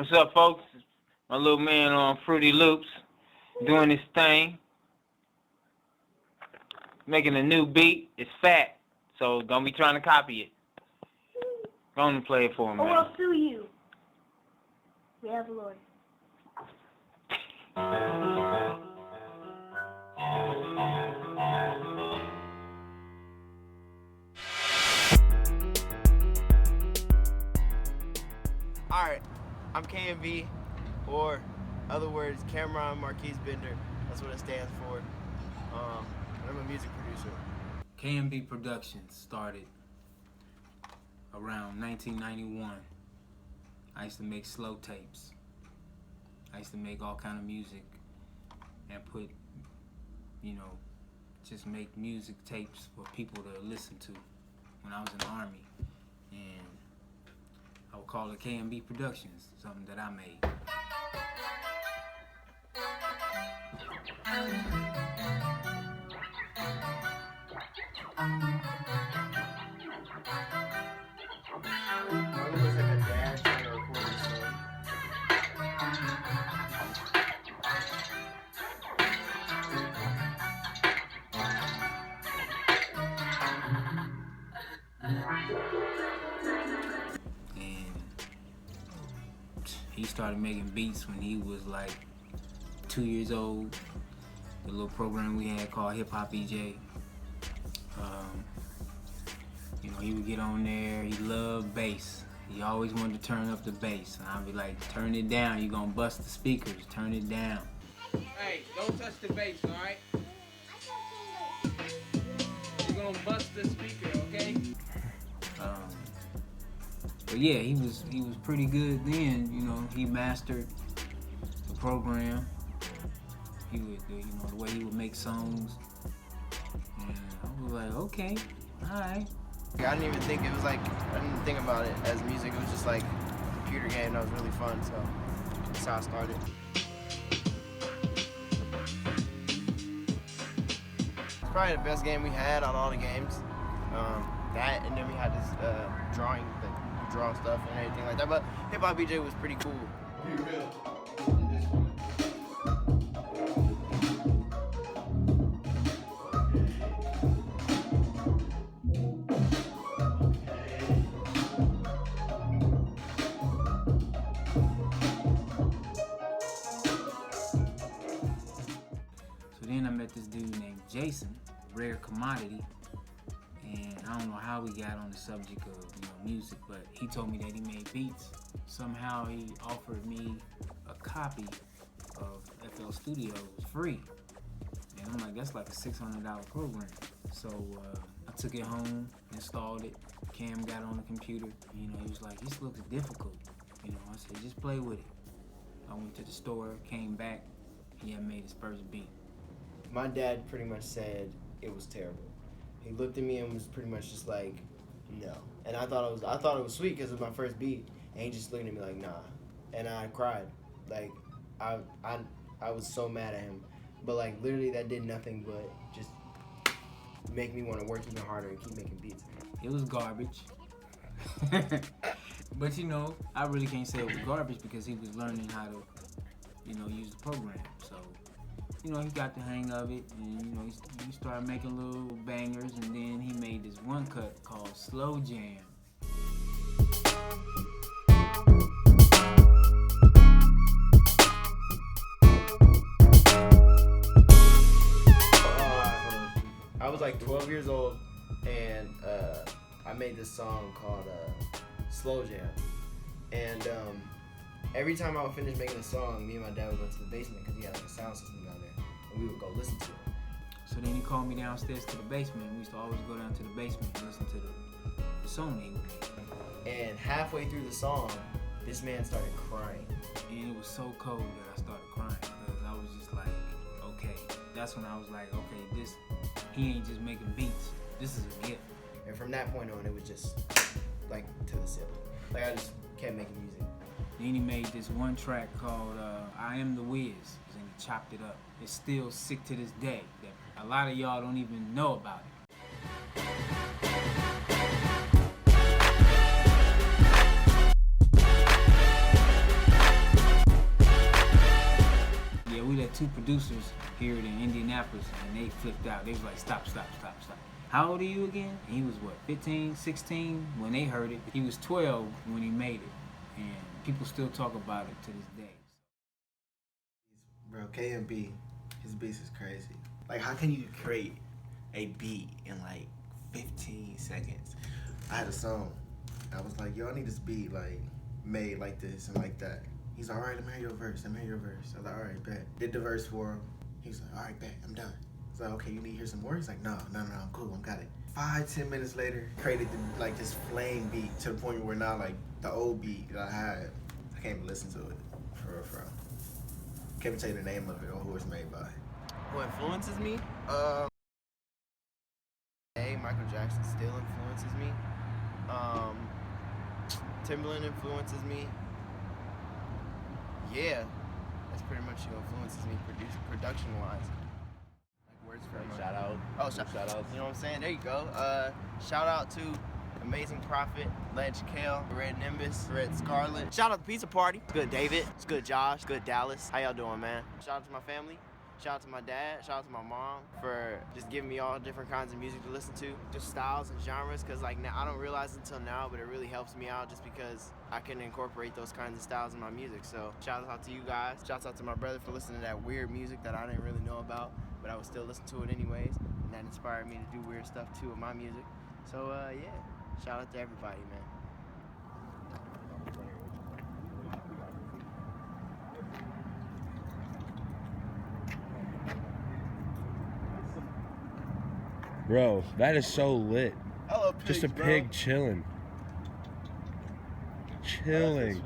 What's up, folks? My little man on Fruity Loops doing his thing. Making a new beat. It's fat, so don't be trying to copy it. Go on and play it for him, Or man. I'll sue you. We have a lawyer. Alright, I'm KMB, or other words, Cameron Marquise Bender. That's what it stands for. And I'm a music producer. KMB Productions started around 1991. I used to make slow tapes. I used to make all kind of music and put, just make music tapes for people to listen to when I was in the Army. And I would call it KMB Productions, something that I made. It was like a dad trying to record his son. And he started making beats when he was like 2 years old. The little program we had called Hip Hop EJ. He would get on there. He loved bass. He always wanted to turn up the bass, and I'd be like, "Turn it down. You're gonna bust the speakers. Turn it down." Hey, don't touch the bass, all right? You're gonna bust the speaker, okay? But yeah, he was pretty good then. He mastered the program. He would, the way he would make songs, and I was like, okay, all right. I didn't even think it was like, I didn't think about it as music. It was just like a computer game that was really fun, so that's how I started. It's probably the best game we had on all the games. That, and then we had this drawing, the draw stuff and everything like that, but Hip Hop BJ was pretty cool. Then I met this dude named Jason, Rare Commodity, and I don't know how we got on the subject of music, but he told me that he made beats. Somehow he offered me a copy of FL Studios free, and I'm like, that's like a $600 program. So I took it home, installed it. Cam got on the computer. He was like, this looks difficult. I said, just play with it. I went to the store, came back. He had made his first beat. My dad pretty much said it was terrible. He looked at me and was pretty much just like, no. And I thought it was sweet because it was my first beat, and he just looked at me like, nah. And I cried. Like, I was so mad at him. But like, literally that did nothing but just make me want to work even harder and keep making beats. It was garbage. But I really can't say it was garbage because he was learning how to, use the program. So, he got the hang of it, and he started making little bangers, and then he made this one cut called Slow Jam. I was like 12 years old, and I made this song called Slow Jam. And every time I would finish making a song, me and my dad would go to the basement because he had like a sound system down there, and we would go listen to it. So then he called me downstairs to the basement. We used to always go down to the basement and listen to the song he made. And halfway through the song, this man started crying. And it was so cold that I started crying because I was just like, okay. That's when I was like, okay, he ain't just making beats. This is a gift. And from that point on, it was just like to the ceiling. Like I just kept making music. Then he made this one track called I Am the Wiz, and he chopped it up. It's still sick to this day. That a lot of y'all don't even know about it. we let two producers hear it in Indianapolis, and they flipped out. They was like, stop. How old are you again? And he was what, 15, 16 when they heard it. He was 12 when he made it, and people still talk about it to this day. Bro, KMB, his beats is crazy. Like, how can you create a beat in like 15 seconds? I had a song. I was like, yo, I need this beat like made like this and like that. He's like, all right, let me hear your verse. I was like, all right, bet. Did the verse for him. He was like, all right, bet, I'm done. I was like, okay, you need to hear some more? He's like, no, I'm cool, I got it. 5-10 minutes later, created like this flame beat to the point where now like the old beat that I had, I can't even listen to it for real. Can't even tell you the name of it or who it's made by. What influences me? Michael Jackson still influences me. Timbaland influences me. Yeah, that's pretty much who influences me production-wise. Like words for him. Shout out. Oh, shout outs. You know what I'm saying? There you go. Shout out to Amazing Prophet, Ledge Kale, Red Nimbus, Red Scarlet. Shout out to Pizza Party. It's good David. It's good Josh. It's good Dallas. How y'all doing, man? Shout out to my family. Shout out to my dad, shout out to my mom for just giving me all different kinds of music to listen to. Just styles and genres, because like now, I don't realize until now, but it really helps me out just because I can incorporate those kinds of styles in my music. So shout out to you guys. Shout out to my brother for listening to that weird music that I didn't really know about, but I would still listen to it anyways. And that inspired me to do weird stuff too with my music. So yeah, shout out to everybody, man. Bro, that is so lit. Hello, pigs, Just a bro. pig chilling. Chilling.